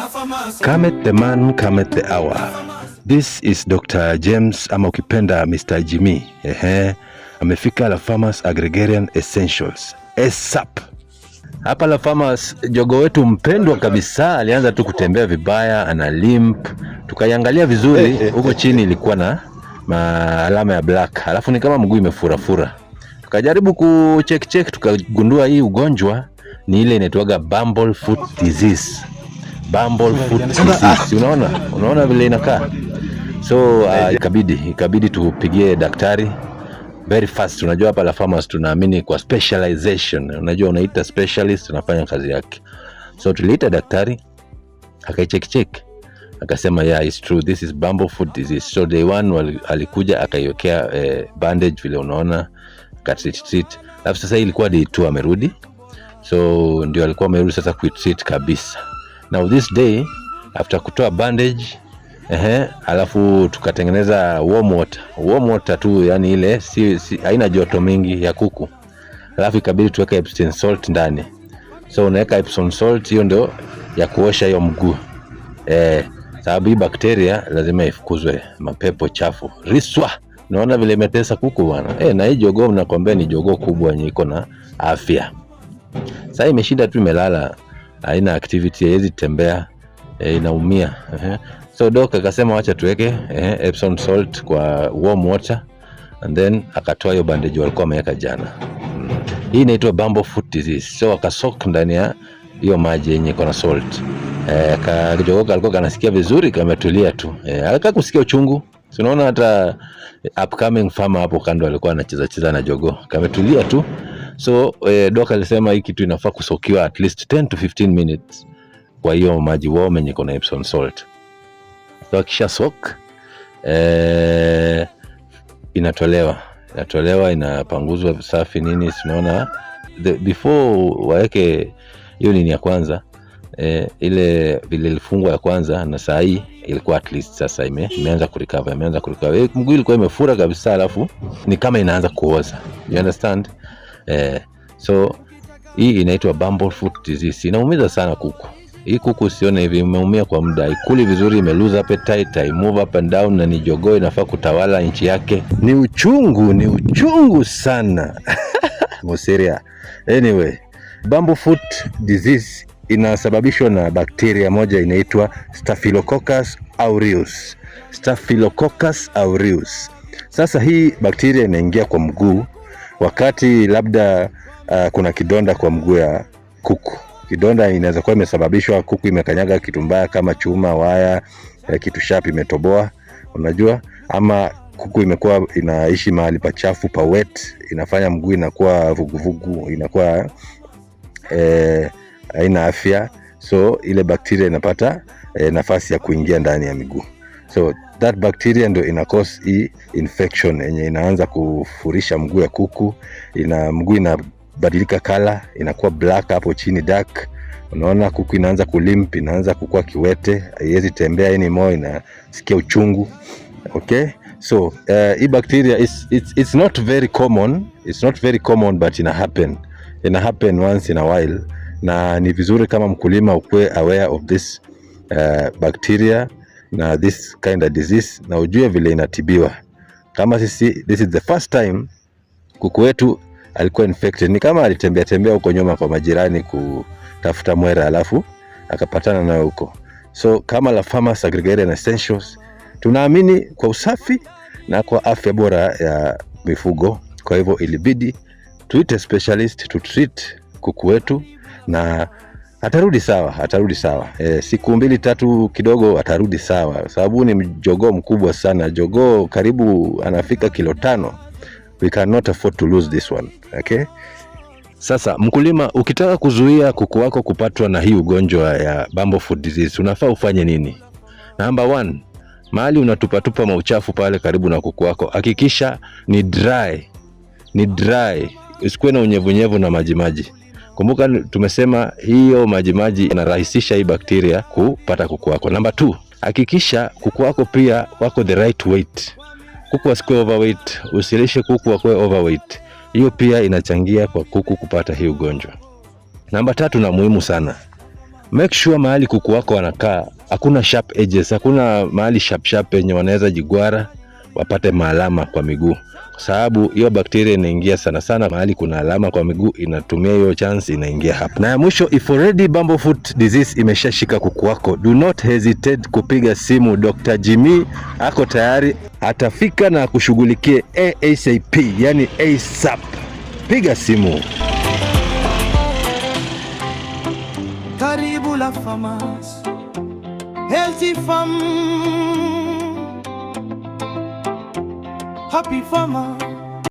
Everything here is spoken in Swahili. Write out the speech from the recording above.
Cometh the man, cometh the hour. This is Dr. James ama ukipenda Mr. Jimmy. Amefika La Farmers Agrarian Essentials. ASAP. Hapa La Farmers jogo wetu mpendwa kabisa alianza tu kutembea vibaya, ana limp. Tukaiangalia vizuri, huko chini ilikuwa na alama ya black. Alafu ni kama mguu imefura. Tukajaribu kucheck tukagundua hii ugonjwa ni ile inaitwaga bumblefoot disease. Bumblefoot disease. Unaona vile inakaa. So ikabidi tupigie daktari very fast. Unajua hapa La Farmers tunaamini kwa specialization. Unajua unaita specialist unafanya kazi yake. So tuliita daktari akaicheck. Akasema yeah, it's true, this is bumblefoot disease. So day one alikuja akaiwekea bandage vile unaona, akatreat. Alafu sasa ilikuwa day 2 amerudi. So ndio alikuwa amerudi sasa kuitreat kabisa. Now this day after kutoa bandage alafu tukatengeneza warm water tu, yani ile si haina joto mingi ya kuku. Alafu ikabidi tuweka Epsom salt ndani. So unaweka Epsom salt, hiyo ndio ya kuosha hiyo mguu. Sababu hii bakteria lazima ifukuzwe, mapepo chafu. Riswa. Unaona vile imetesa kuku bwana. Na hii jogoo mnakwambia ni jogoo kubwa yenye iko na afya. Sasa imeshinda tu imelala, haina activity, haiwezi tembea, inaumia. So doc akasema wacha tuweke Epsom salt kwa warm water, and then akatoa hiyo bandage walikuwa wameweka jana. Hii inaitwa bumblefoot disease. So akasok ndani ya hiyo maji yenye iko na salt. Jogoo kalikuwa kanasikia vizuri, kametulia tu. Alika kusikia uchungu. So unaona hata upcoming farmer hapo kando alikuwa anacheza na jogoo. Kametulia tu. So doc alisema hii kitu inafaa kusokiwa at least 10 to 15 minutes kwa hiyo maji warm yenye iko na Epsom salt. So kisha soak inatolewa, inapanguzwa safi nini, unaona before waeke hiyo nini ya kwanza, ile vile ilifungwa ya kwanza, na saa hii ilikuwa at least sasa imeanza kurecover. Mguu ilikuwa imefura kabisa, alafu ni kama inaanza kuoza, you understand. So hii inaitwa bumblefoot disease. Inaumiza sana kuku. Hii kuku usione hivi imeumia kwa muda, ikuli vizuri, ime lose appetite, I move up and down, na ni jogoo inafaa kutawala nchi yake. Ni uchungu sana. Moseria. Anyway, bumblefoot disease inasababishwa na bakteria moja inaitwa Staphylococcus aureus. Sasa hii bakteria inaingia kwa mguu wakati labda kuna kidonda kwa mguu ya kuku. Kidonda inaweza kuwa imesababishwa kuku imekanyaga kitu mbaya kama chuma, waya, kitu sharp imetoboa, unajua, ama kuku imekuwa inaishi mahali pachafu pa wet, inafanya mguu inakuwa vuguvugu, inakuwa haina afya. So ile bakteria inapata nafasi ya kuingia ndani ya miguu. So that bacteria ndio ina cause hii infection yenye inaanza kufurisha mguu ya kuku. Mguu inabadilika color, inakuwa black hapo chini dark. Unaona kuku inaanza kulimp, inaanza kukua kiwete, haiwezi tembea anymore, inasikia uchungu. Okay? So hii bacteria it's not very common but ina happen once in a while, na ni vizuri kama mkulima ukue aware of this bacteria na this kind of disease, na ujue vile inatibiwa. Kama sisi, this is the first time kuku wetu alikuwa infected. Ni kama alitembea huko nyuma kwa majirani kutafuta mwera, alafu akapatana nayo huko. So kama La Farmers Agrarian Essentials tunaamini kwa usafi na kwa afya bora ya mifugo. Kwa hivyo ilibidi tuite specialist to treat kuku wetu, na atarudi sawa. Siku 2-3 kidogo atarudi sawa, sababu ni jogoo mkubwa sana. Jogoo karibu anafika kilo 5. We cannot afford to lose this one. Okay? Sasa mkulima, ukitaka kuzuia kuku wako kupatwa na hii ugonjwa ya bumblefoot disease, unafaa ufanye nini? Number 1, mahali unatupatupa mauchafu pale karibu na kuku wako, hakikisha ni dry. Usikuwe na unyevunyevu na maji. Kumbuka tumesema hiyo maji inarahisisha hii bakteria kupata kuku wako. Number 2, hakikisha kuku wako pia wako the right weight. Kuku wasikuwe overweight, usilishe kuku wakuwe overweight. Hiyo pia inachangia kwa kuku kupata hii ugonjwa. Number 3 na muhimu sana, Make sure mahali kuku wako wanakaa hakuna sharp edges, hakuna mahali sharp yenye wanaweza jigwara wapate maalama kwa miguu, kwa sababu hiyo bakteria inaingia sana sana mahali kuna alama kwa miguu, inatumia hiyo chance inaingia hapo. Na ya mwisho, if already bumblefoot disease imeshashika kuku wako, do not hesitate kupiga simu. Dr. Jimmy ako tayari, atafika na kushughulikie ASAP, yani ASAP. Piga simu. Karibu La Farmers, Healthy Farm, Happy Farmer.